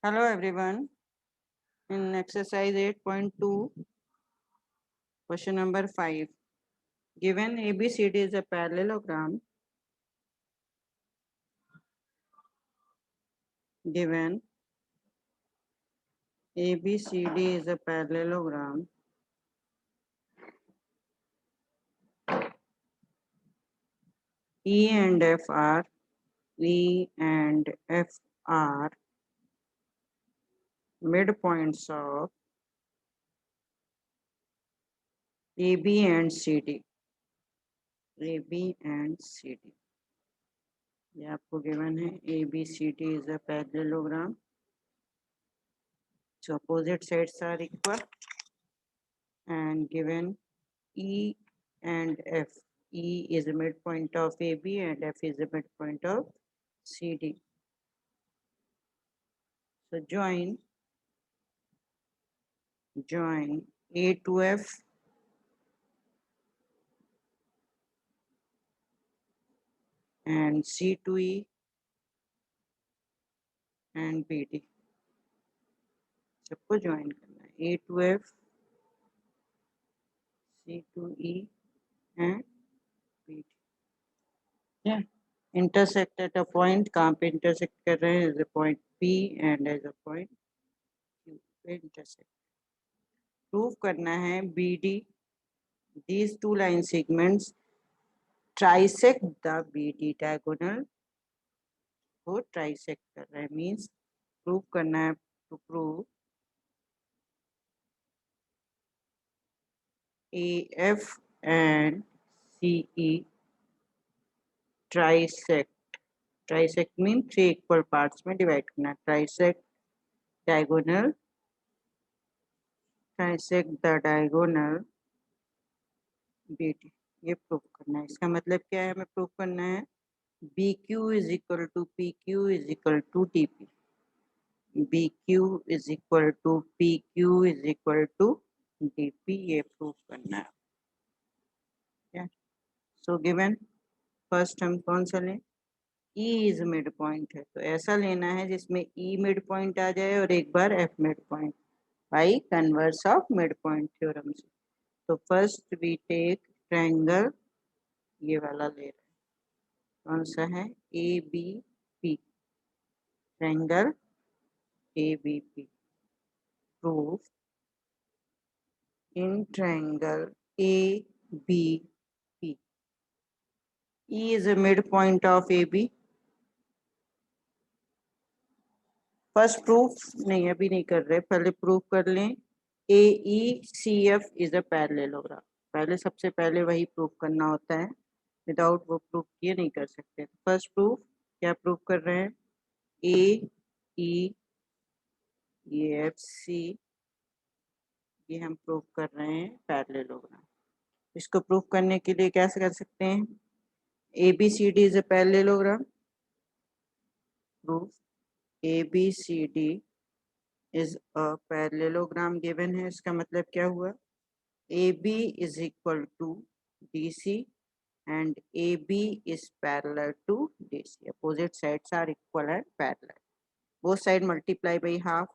Hello everyone. In exercise 8.2, question number 5. Given ABCD is a parallelogram, given ABCD is a parallelogram, E and F are midpoints of AB and CD. AB and CD. ये आपको given है ABCD is a parallelogram. So opposite sides are equal and given E and F. E is a midpoint of AB and F is a midpoint of CD. So join A to F and C to E and BD. सबको join करना है A to F, C to E and BD. Yeah. Intersect at a point. कहाँ पे intersect कर रहे हैं? As a point P and as a point Q पे intersect. Prove करना है BD. These two line segments trisect the BD diagonal. वो trisect कर रहा है means prove करना है. To prove AF and CE trisect. Trisect means three equal parts में divide करना. Trisect diagonal. Trisect the diagonal BD. ये प्रूव करना है. इसका मतलब क्या है? हमें प्रूव करना है BQ is equal to PQ is equal to TP. BQ is equal to PQ is equal to DP. ये प्रूव करना है. क्या? So given फर्स्ट हम कौन सा लें? E इज मिड पॉइंट है तो ऐसा लेना है जिसमें E मिड पॉइंट आ जाए और एक बार F mid point by converse of mid point theorem से. तो फर्स्ट वी टेक ट्रायंगल. ये वाला ले रहे हैं. कौन सा है? ABP. Triangle ABP. Proof in triangle ABP. E is a midpoint of AB. First proof नहीं, अभी नहीं कर रहे, पहले प्रूफ कर लें. AECF is a parallelogram. पहले सबसे पहले वही प्रूफ करना होता है. विदाउट वो प्रूफ किए नहीं कर सकते. फर्स्ट प्रूफ क्या प्रूफ कर रहे हैं? AEFC ये हम प्रूफ कर रहे हैं पैरेललोग्राम. इसको प्रूफ करने के लिए कैसे कर सकते हैं? ABCD is a parallelogram. Proof ABCD is a parallelogram given है. इसका मतलब क्या हुआ? AB is equal to DC and AB is parallel to DC. Opposite sides are equal and parallel. Both sides multiply by half.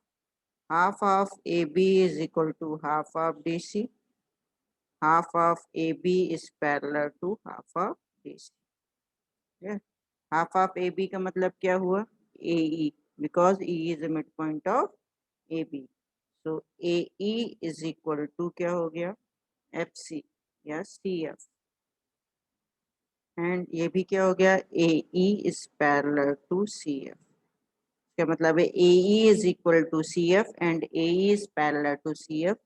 Half of AB is equal to half of DC. Half of AB is parallel to half of DC. Yeah. Half of AB का मतलब क्या हुआ? AE because E is the midpoint of AB. So AE is equal to क्या हो गया? FC या CF. And ये भी क्या हो गया? AE is parallel to CF. क्या मतलब है? AE is equal to CF and AE is parallel to CF.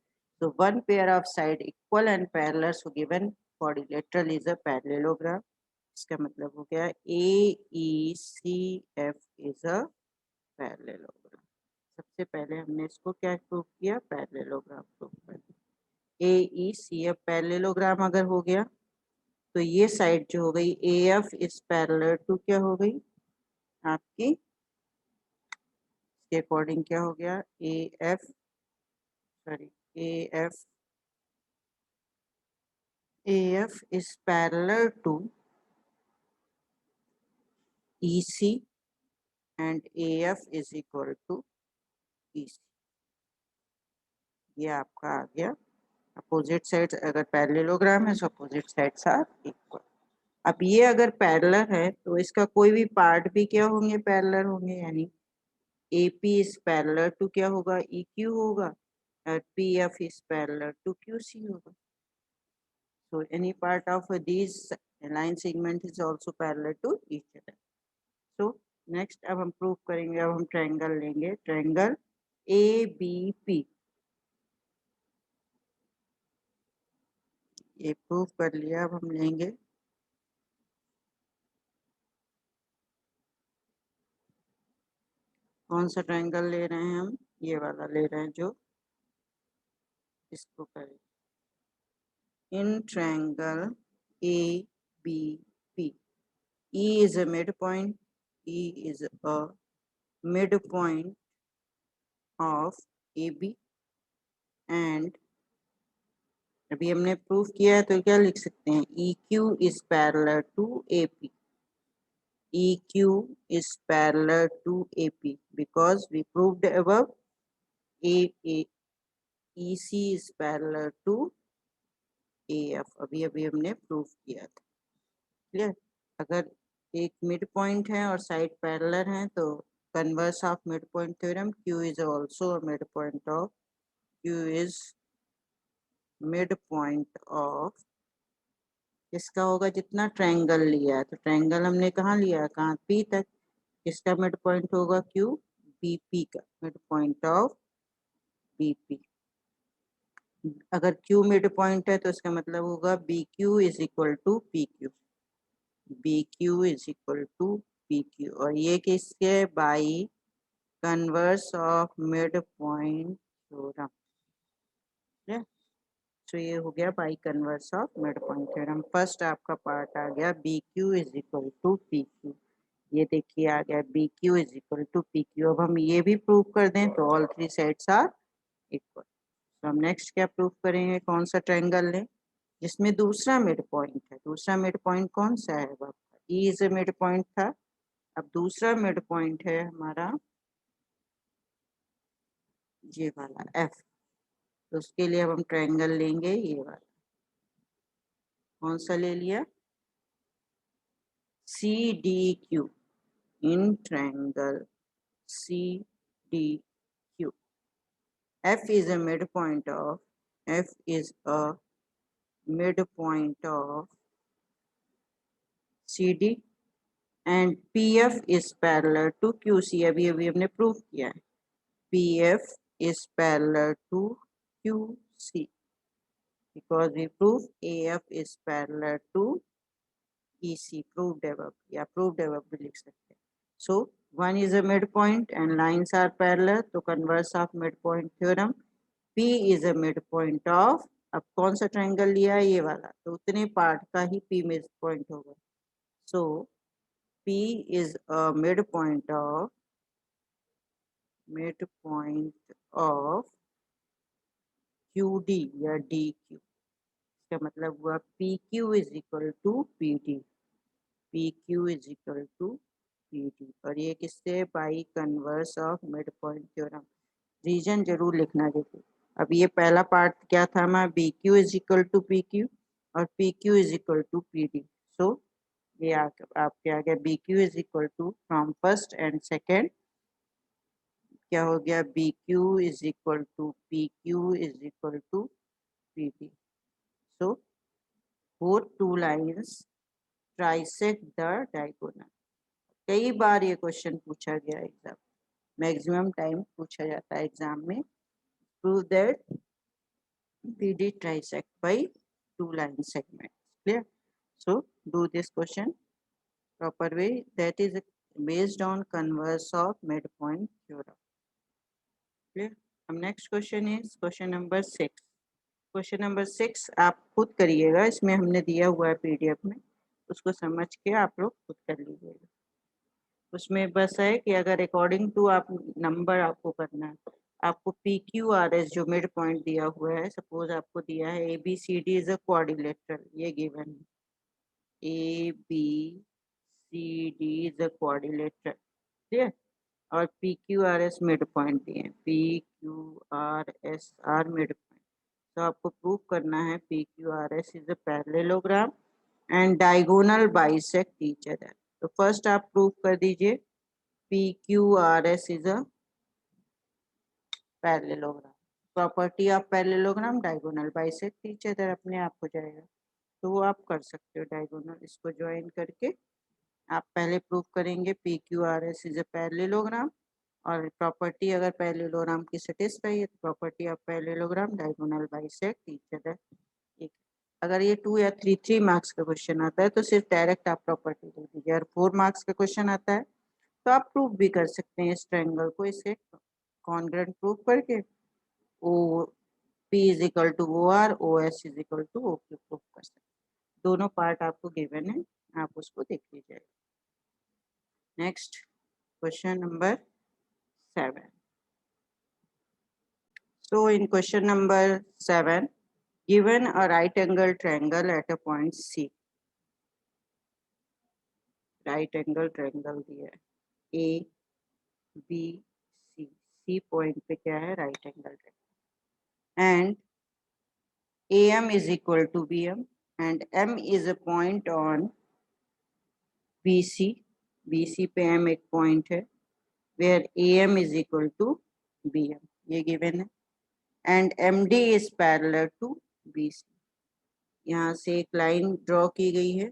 So one pair of side equal and parallel, so given quadrilateral is a parallelogram. इसका मतलब हो गया AECF is a parallelogram. सबसे पहले हमने इसको क्या प्रूव किया? पैरेललोग्राम प्रूव कर. AECF पैरेललोग्राम अगर हो गया तो ये साइड जो हो गई AF इज पैरेलल टू क्या हो गई आपकी? इसके अकॉर्डिंग क्या हो गया? AF sorry AF is parallel to EC and AF is equal to EC। ये आपका आ गया अपोजिट साइड्स, अगर पैरेललोग्राम है तो अपोजिट साइड्स आर इक्वल। अब ये अगर पैरेलल है तो इसका कोई भी पार्ट भी क्या होंगे, पैरेलल होंगे, यानी AP इज पैरेलल टू क्या होगा, EQ होगा, और PF is parallel to QC होगा। So any part of these line segment is also parallel to each other. So next अब हम प्रूव करेंगे, अब हम ट्रायंगल लेंगे, ट्रायंगल ABP। ये प्रूव कर लिया, अब हम लेंगे कौन सा ट्रायंगल ले रहे हैं हम, ये वाला ले रहे हैं जो इसको करें। In triangle ABP, E is a midpoint, E is a midpoint of AB and अभी हमने प्रूव किया है तो क्या लिख सकते हैं, EQ is parallel to AP, EQ is parallel to AP because we proved above EC is parallel to AF, अभी अभी हमने प्रूव किया था। क्लियर, अगर एक मिड पॉइंट है और साइड पैरेलल है तो converse of mid point theorem, Q is also a midpoint of, Q is midpoint of इसका होगा जितना ट्रायंगल लिया है, तो ट्रायंगल हमने कहाँ लिया है, कहाँ, P तक, इसका मिड पॉइंट होगा Q, BP का मिड पॉइंट ऑफ BP। अगर Q मिड पॉइंट है तो इसका मतलब होगा BQ is equal to PQ, BQ is equal to PQ, और ये किसके, by converse of mid point theorem. तो ये हो गया by converse of mid point theorem. First आपका पार्ट आ गया BQ is equal to PQ, ये देखिए आ गया BQ is equal to PQ। अब हम ये भी प्रूव कर दें तो all three sides are equal. तो हम नेक्स्ट क्या प्रूव करेंगे, कौन सा ट्रायंगल लें जिसमें दूसरा मिड पॉइंट है, दूसरा मिड पॉइंट कौन सा है आपका, E is a mid point था, अब दूसरा मिड पॉइंट है हमारा ये वाला F, तो उसके लिए अब हम ट्रायंगल लेंगे ये वाला, कौन सा ले लिया, CDQ, in triangle CDQ, F is a midpoint of, F is a midpoint of CD and PF is parallel to QC। अभी अभी हमने प्रूव किया है, PF is parallel to QC because we prove AF is parallel to EC, proved above, या proved above भी लिख सकते हैं। So one is a midpoint and lines are parallel, तो converse of midpoint theorem, P is a midpoint of, अब कौन सा triangle लिया है, ये वाला, तो उतने पार्ट का ही P midpoint होगा। So P is a midpoint of QD या DQ, इसका मतलब हुआ PQ is equal to PD, PQ is equal to PD, और ये किससे, by converse of mid point theorem. Reason जरूर लिखना देखो, अब ये पहला पार्ट क्या था हमारा, BQ is equal to PQ और PQ is equal to PD। So ये आपके आ गया BQ is equal to, from first and second क्या हो गया, BQ is equal to PQ is equal to PD। So both two lines trisect the diagonal. कई बार ये क्वेश्चन पूछा गया एग्जाम, मैक्सिमम टाइम पूछा जाता है एग्जाम में, prove that PD trisect by two line segments, clear? So do this question proper way, that is based on converse of midpoint theorem, clear? अब next question is question number 6। Question number 6 आप खुद करिएगा, इसमें हमने दिया हुआ है PDF में, उसको समझ के आप लोग खुद कर लीजिएगा। उसमें बस है कि अगर अकॉर्डिंग टू आप नंबर आपको करना है, आपको PQRS जो मिड पॉइंट दिया हुआ है, सपोज आपको दिया है ABCD इज अ क्वाड्रिलेटरल, ये गिवन है ABCD इज अ क्वाड्रिलेटरल, ठीक है, और P Q R S mid point दिए हैं, P Q R S R mid point. तो आपको प्रूव करना है P Q R S is a parallelogram and diagonal bisect each other. तो फर्स्ट आप प्रूव कर दीजिए P Q R S is a parallelogram. Property of parallelogram diagonal bisect each other अपने आप हो जाएगा। तो वो आप कर सकते हो डायगोनल, इसको ज्वाइन करके आप पहले प्रूव करेंगे P Q R S is a parallelogram, और प्रॉपर्टी अगर पैरेललोग्राम की सेटिस्फाई है तो property of parallelogram diagonal bisect each other. एक अगर ये 2 या 3 मार्क्स का क्वेश्चन आता है तो सिर्फ डायरेक्ट आप प्रॉपर्टी दे दीजिए, और 4 मार्क्स का क्वेश्चन आता है तो आप प्रूव भी कर सकते हैं इस ट्रायंगल को, इसे कॉन्ग्रुएंट प्रूव करके O P is equal to O R, O S is equal to O Q prove कर सकते हैं। दोनों पार्ट आपको गिवन है, आप उसको देख लीजिए। Next question number 7. So in question number 7, given a right angle triangle at a point C, right angle triangle दिया है A B C, C point पे क्या है right angle triangle, and AM is equal to BM and M is a point on BC, BC पे M एक point है where AM is equal to BM, ये given है, and MD is parallel to BC। यहाँ से एक line draw की गई है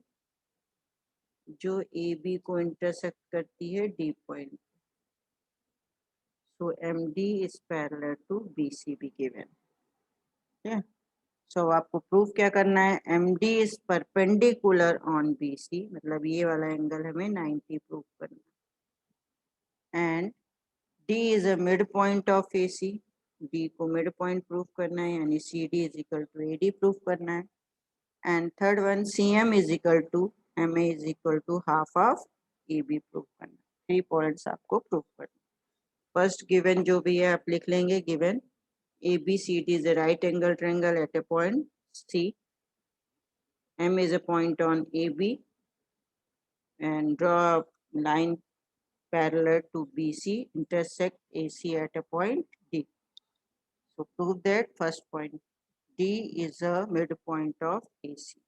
जो ए बी को इंटरसेक्ट करती है D point. So M D is parallel to B C B given. ठीक है, सो आपको प्रूफ क्या करना है, M D is perpendicular on B C, मतलब ये वाला एंगल हमें 90 प्रूफ करना है, and D is a mid point of A C, D को मिड पॉइंट प्रूफ करना है, यानी C D is equal to A D proof करना है, and third one C M is equal to M A is equal to half of A B proof करना है। 3 points आपको proof करना है। फर्स्ट गिवन जो भी है आप लिख लेंगे, given ABCD is a right angle triangle at a point C, M is a point on AB, and draw a line parallel to BC intersect AC at a point D. So prove that first point D is a midpoint of AC.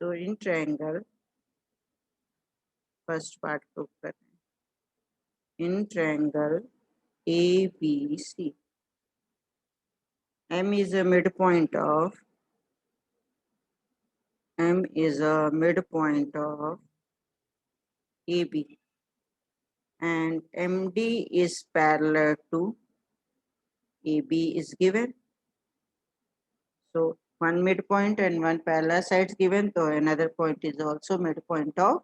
So in triangle, first part prove करना है, in triangle ABC, M is a midpoint of AB, and MD is parallel to AB is given. So one midpoint and one parallel sides given, so another point is also midpoint of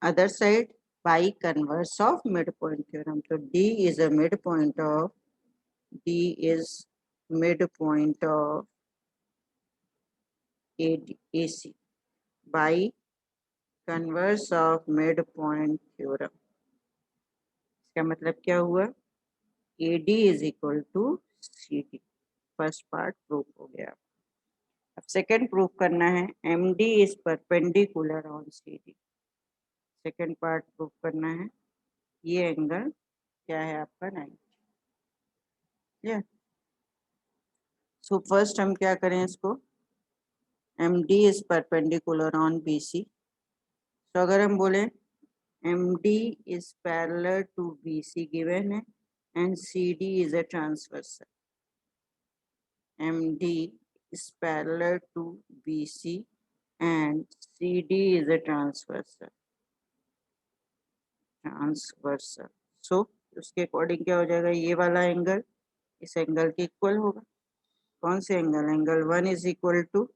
other side by converse of midpoint theorem. So D is a midpoint of AC by converse of midpoint theorem. इसका मतलब क्या हुआ, AD is equal to CD। First part proof हो गया। अब second proof करना है, MD is perpendicular on CD। Second part proof करना है, ये एंगल क्या है आपका 90। सो फर्स्ट हम क्या करें इसको, MD is perpendicular on BC। तो अगर हम बोले MD is parallel to BC given है, and CD is a transversal. MD is parallel to BC and CD is a transversal। सो उसके अकॉर्डिंग क्या हो जाएगा, ये वाला एंगल इस एंगल के इक्वल होगा। कौन से angle, angle 1 is equal to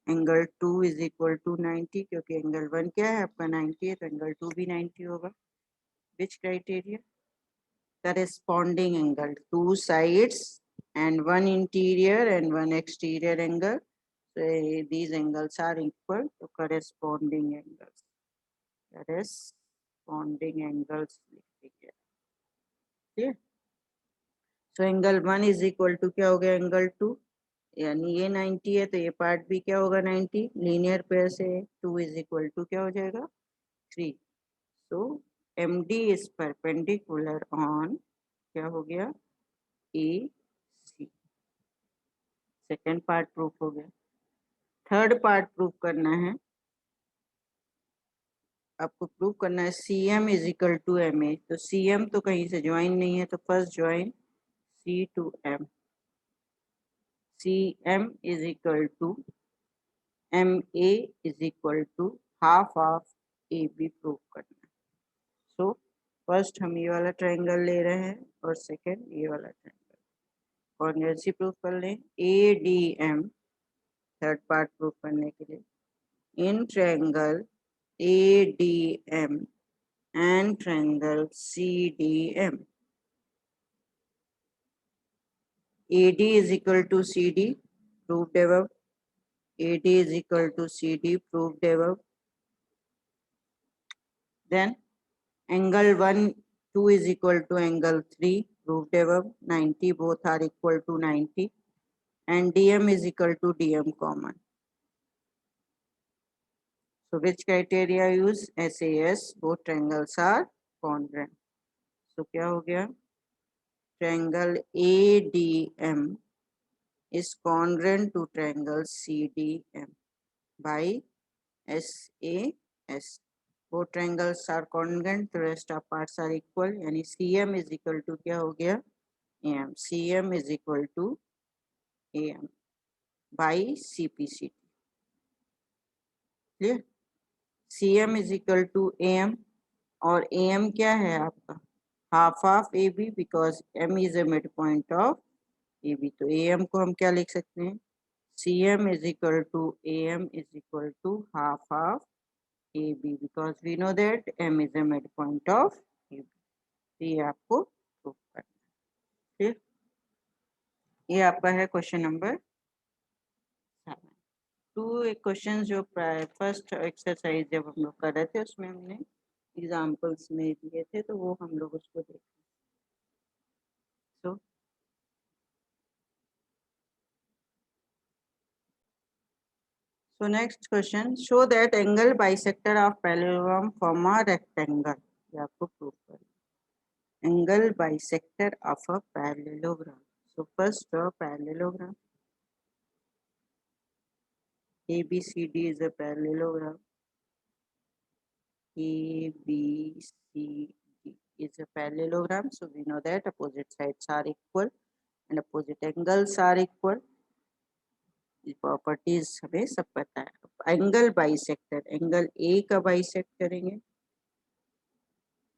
angle 2 is equal to 90, क्योंकि एंगल 1 क्या है आपका 90 है, तो एंगल 2 भी 90 होगा। विच criteria, corresponding angle, 2 sides and 1 interior and 1 exterior angle, so these angles are equal to corresponding angles ठीक है। So angle 1 is equal to क्या हो गया, एंगल 2, यानी ये 90 है तो ये पार्ट भी क्या होगा 90, लीनियर पेयर से 2 इज इक्वल टू क्या हो जाएगा 3। सो MD is perpendicular on, क्या हो गया, AC। सेकेंड पार्ट प्रूफ हो गया। थर्ड पार्ट प्रूफ करना है, आपको प्रूव करना है CM is equal to MA। तो CM तो कहीं से ज्वाइन नहीं है, तो first join C to M। CM is equal to MA is equal to half of AB prove करना है। सो फर्स्ट हम ये वाला ट्रायंगल ले रहे हैं और सेकंड ये वाला ट्रायंगल। कॉन्ग्रुएंसी प्रूफ कर लें। ADM थर्ड पार्ट प्रूफ करने के लिए, in triangle ADM and triangle CDM, AD is equal to CD, proved above। AD is equal to CD, proved above। Then angle 1 2 is equal to angle 3, proved above। 90, both are equal to 90, and DM is equal to DM common। So which criteria use? SAS, both triangles are congruent। So क्या हो गया, triangle ADM is congruent to triangle CDM by SAS। Both triangles are congruent, the rest of parts are equal, यानी CM is equal to क्या हो गया, AM। CM is equal to AM by CPCT। Clear? CM is equal to AM और AM क्या है आपका, half of AB, because M is a midpoint of AB। तो AM को हम क्या लिख सकते हैं, CM is equal to AM is equal to half of AB, because we know that M is a midpoint of AB। तो ये आपको प्रूफ करना है। ठीक, ये आपका है क्वेश्चन नंबर 7। टू एक क्वेश्चन जो फर्स्ट एक्सरसाइज जब हम लोग कर रहे थे उसमें हमने एग्जाम्पल्स में दिए थे, तो वो हम लोग उसको देखें। सो So next question, show that angle bisector of parallelogram form a rectangle। ये आपको प्रूफ करना, angle bisector of a parallelogram। So first draw parallelogram। ABCD is a parallelogram। ABCD is a parallelogram, so we know that opposite sides are equal and opposite angles are equal। Properties हमें सब पता है। Angle bisector, angle A का bisect करेंगे,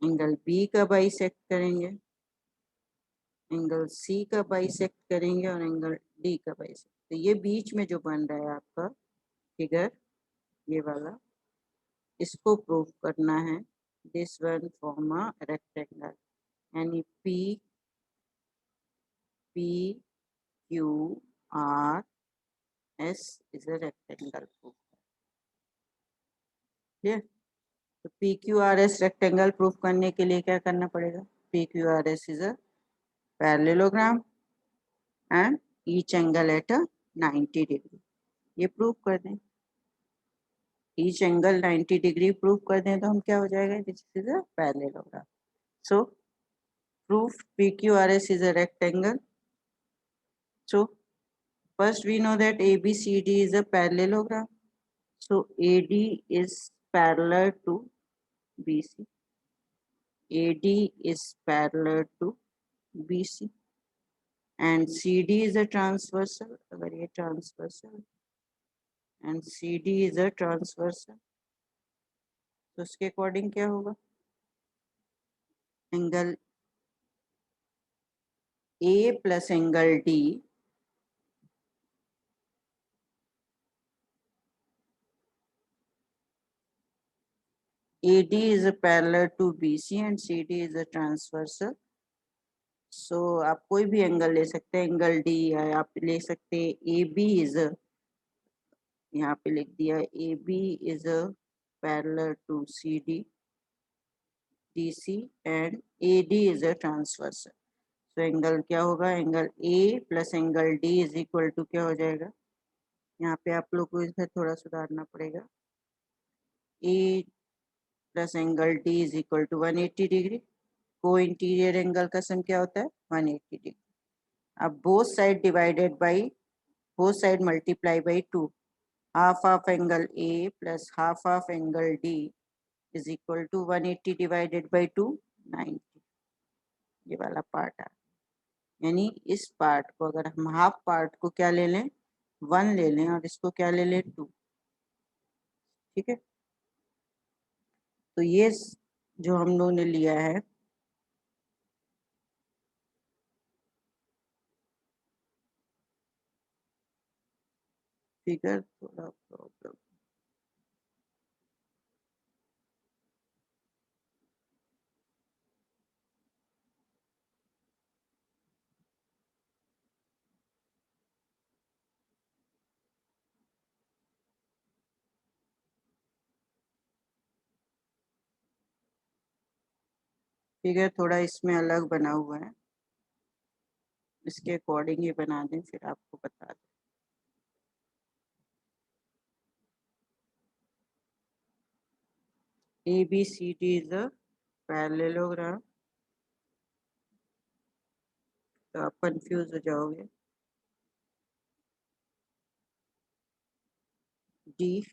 angle B का bisect करेंगे, angle C का bisect करेंगे और एंगल डी का बाइसेक्ट। तो ये बीच में जो बन रहा है आपका फिगर, ये वाला, इसको प्रूव करना है। This one form a rectangle, यानी P P Q R S is a rectangle proof. Clear? तो P Q R S rectangle proof करने के लिए क्या करना पड़ेगा, P Q R S is a parallelogram and each angle at a 90 degree. ये proof कर दें, ईच एंगल 90 डिग्री प्रूफ कर दें तो हम क्या हो जाएगा, this is a parallelogram. So proof P Q R S is a rectangle. So first we know that ABCD is a parallelogram, so AD is parallel to BC, AD is parallel to BC, and CD is a transversal। अगर ये transversal and CD is a transversal, तो उसके according क्या होगा, angle A plus angle D AD is a parallel to BC and CD is a transversal। सो आप कोई भी angle ले सकते हैं, एंगल डी, या आप ले सकते हैं ए बी इज, यहाँ पे लिख दिया A B is parallel to C D D C and A D is a transversal. So angle क्या होगा, angle A plus angle D is equal to क्या हो जाएगा, यहाँ पे आप लोग को इधर थोड़ा सुधारना पड़ेगा, A plus angle D is equal to 180 degree. को इंटीरियर एंगल का सम क्या होता है 180 डिग्री। अब both side divided by, both side multiply by 2, half of angle A plus half of angle D is equal to 180 divided by 2, 90। ये वाला part आ, यानी इस पार्ट को अगर हम हाफ पार्ट को क्या ले लें 1 ले लें और इसको क्या ले लें 2, ठीक है। तो ये जो हम लोगों ने लिया है फिगर, थोड़ा प्रॉब्लम, फिगर थोड़ा इसमें अलग बना हुआ है, इसके अकॉर्डिंग ये बना दें फिर आपको बता दें। ABCD इज अ पैरेललोग्राम, तो आप कंफ्यूज हो जाओगे। डी,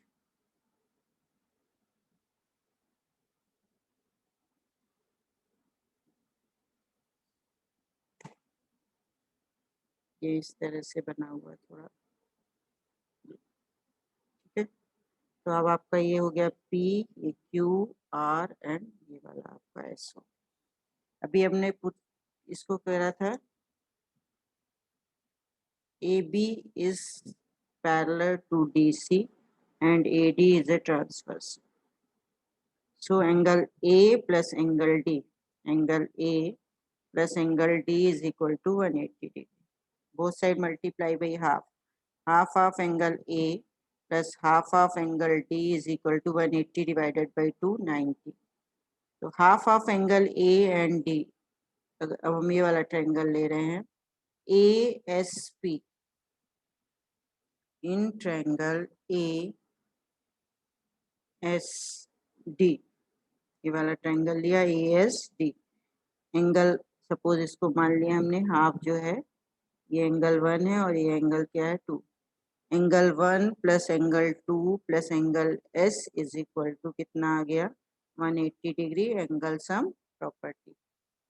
ये इस तरह से बना हुआ है थोड़ा, ठीक है। तो अब आपका ये हो गया P, ये QR एंड ये वाला आपका SO। अभी हमने इसको कह रहा था AB is parallel to DC and AD is a transverse. So angle A plus angle D, angle A plus angle D is equal to 180 degree. Both side multiply by half. Half of angle A plus half of angle D is equal to 180 divided by 2, 90. तो half of angle A and D, अब हम ये वाला triangle ले रहे हैं ASP, in triangle ASD, ये वाला ट्रायंगल लिया ASD, एंगल सपोज इसको मान लिया हमने हाफ जो है, ये एंगल 1 है और ये एंगल क्या है 2। Angle 1 plus angle 2 plus angle S is equal to कितना आ गया 180 degree, angle sum property.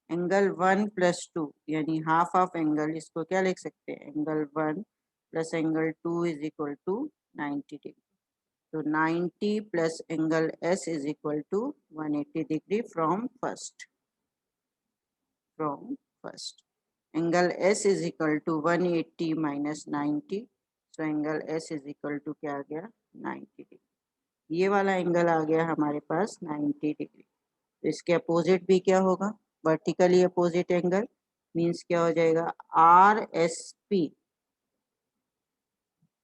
Angle 1 plus 2 यानी हाफ ऑफ एंगल, इसको क्या लिख सकते हैं angle 1 plus angle 2 is equal to 90 degree. तो 90 plus angle S is equal to 180 degree from first, angle S is equal to 180 minus 90, so angle S is equal to क्या आ गया 90 degree. ये वाला एंगल आ गया हमारे पास 90 डिग्री। तो इसके अपोजिट भी क्या होगा, वर्टिकली अपोजिट एंगल मीन्स क्या हो जाएगा RSP,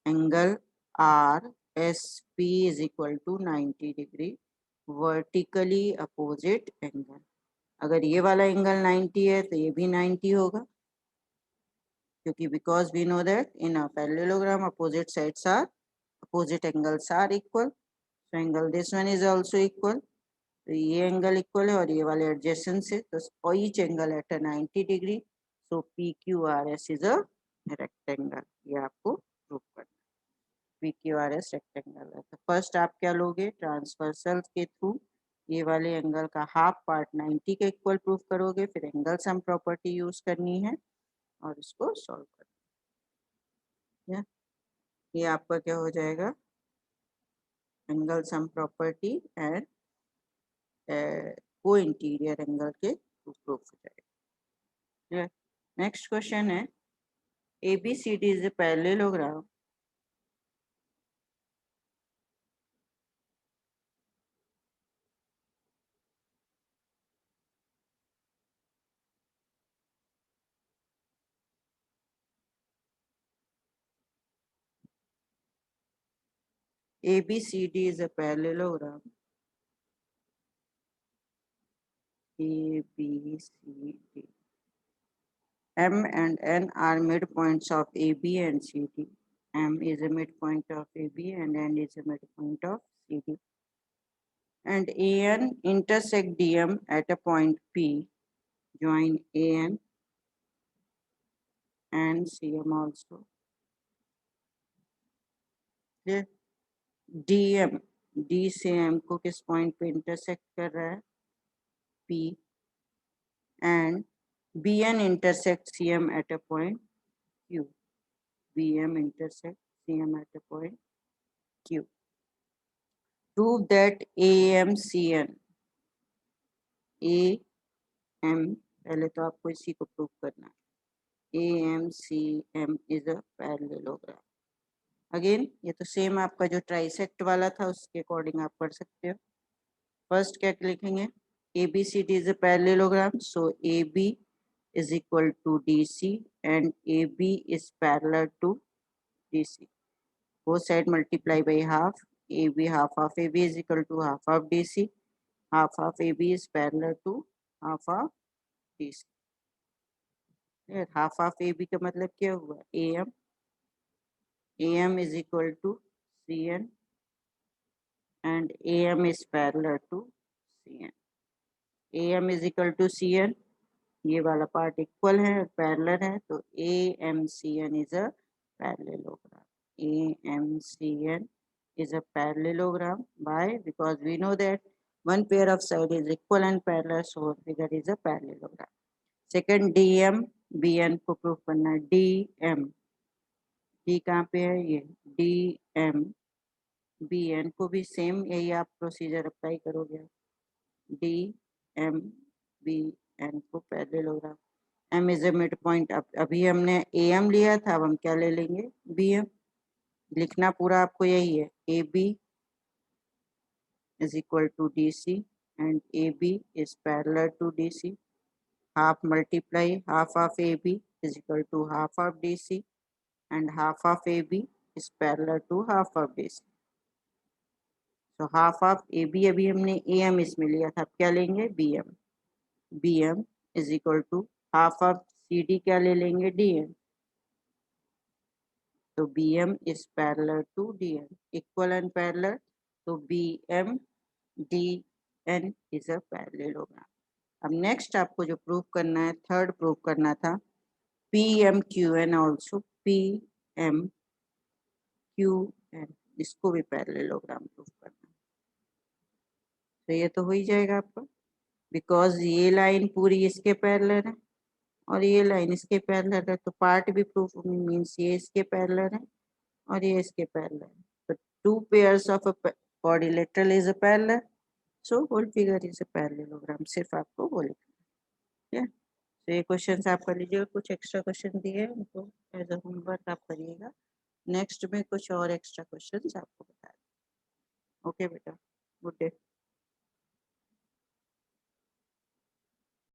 angle RSP is equal to 90 degree, vertically opposite angle. अगर ये वाला एंगल 90 है तो ये भी 90 होगा, क्योंकि because we know that in a parallelogram opposite sides are, opposite angles are equal, so angle this one is also equal। तो ये एंगल इक्वल है और ये वाले एडजेसेंट से, तो each angle at a 90 degree, so PQRS is a rectangle. ये आपको प्रूव करना है PQRS रेक्टेंगल है। तो फर्स्ट आप क्या लोगे ट्रांसवर्सल के थ्रू ये वाले एंगल का हाफ पार्ट 90 के इक्वल प्रूफ करोगे, फिर एंगल सम प्रॉपर्टी यूज करनी है और इसको सॉल्व करना है। ये आपका क्या हो जाएगा एंगल सम प्रॉपर्टी एंड को इंटीरियर एंगल के प्रूफ हो जाएगा। नेक्स्ट क्वेश्चन है ABCD is a parallelogram ABCD is a parallelogram ABCD. M and N are midpoints of AB and CD. M is a midpoint of AB and N is a midpoint of CD. and AN intersect DM at a point P, join AN and CM also. Clear? DM D से M को किस point पे intersect कर रहा है? P, and BN intersect CM at a point Q. BM intersect CM at a point Q. Prove that AMCN AM, पहले तो आपको इसी को प्रूव करना है. AMCM is a parallelogram. Again ये तो सेम आपका जो ट्राइसेक्ट वाला था उसके अकॉर्डिंग आप पढ़ सकते हो. फर्स्ट क्या लिखेंगे? ABCD is a parallelogram, so AB is equal to DC and AB is parallel to DC. Both side multiply by half. AB, half of AB is equal to half of DC. Half of AB is parallel to half of DC. Half of A B का मतलब क्या हुआ? AM. AM is equal to CN and AM is parallel to CN. AM is equal to CN, ये वाला part equal है, parallel है, तो AMCN is a parallelogram. AMCN is a parallelogram. Why? Because we know that one pair of side is equal and parallel, so whole figure is a parallelogram. Second DM BN को proof करना है. DM D कहाँ पे है? ये DM BN को भी same यही आप प्रोसीजर अप्लाई करोगे. DM BN को parallelogram. M is a mid point. अभी हमने AM लिया था, अब हम क्या ले लेंगे? BM. लिखना पूरा आपको यही है. AB is equal to DC and AB is parallel to DC. Half multiply half of AB is equal to half of DC and half of AB is parallel to half of DC. So half of AB अभी हमने AM इसमें लिया था, अब क्या लेंगे? BM. BM is equal to half of CD क्या ले लेंगे? DM. तो BM is parallel to DM. Equal and parallel. तो BM DN is a parallelogram. अब नेक्स्ट आपको जो प्रूव करना है, थर्ड प्रूव करना था, PMQN ऑल्सो PMQN, इसको भी पैरेललोग्राम प्रूव करना है. तो ये तो हो ही जाएगा आपका, बिकॉज ये लाइन पूरी इसके पैरेलल है और ये लाइन इसके पैरेलल है, तो पार्ट भी प्रूफ मीन्स ये इसके पैरेलल है और ये इसके पैरेलल है. तो two pairs of quadrilateral is a parallel, so whole figure is a parallelogram. सिर्फ आपको वो लिखना है. तो ये क्वेश्चन आप कर लीजिएगा. कुछ एक्स्ट्रा क्वेश्चन दिए हैं उनको एज अ होमवर्क आप करिएगा. नेक्स्ट में कुछ और एक्स्ट्रा क्वेश्चन आपको बता दें. ओके बेटा, गुड डे.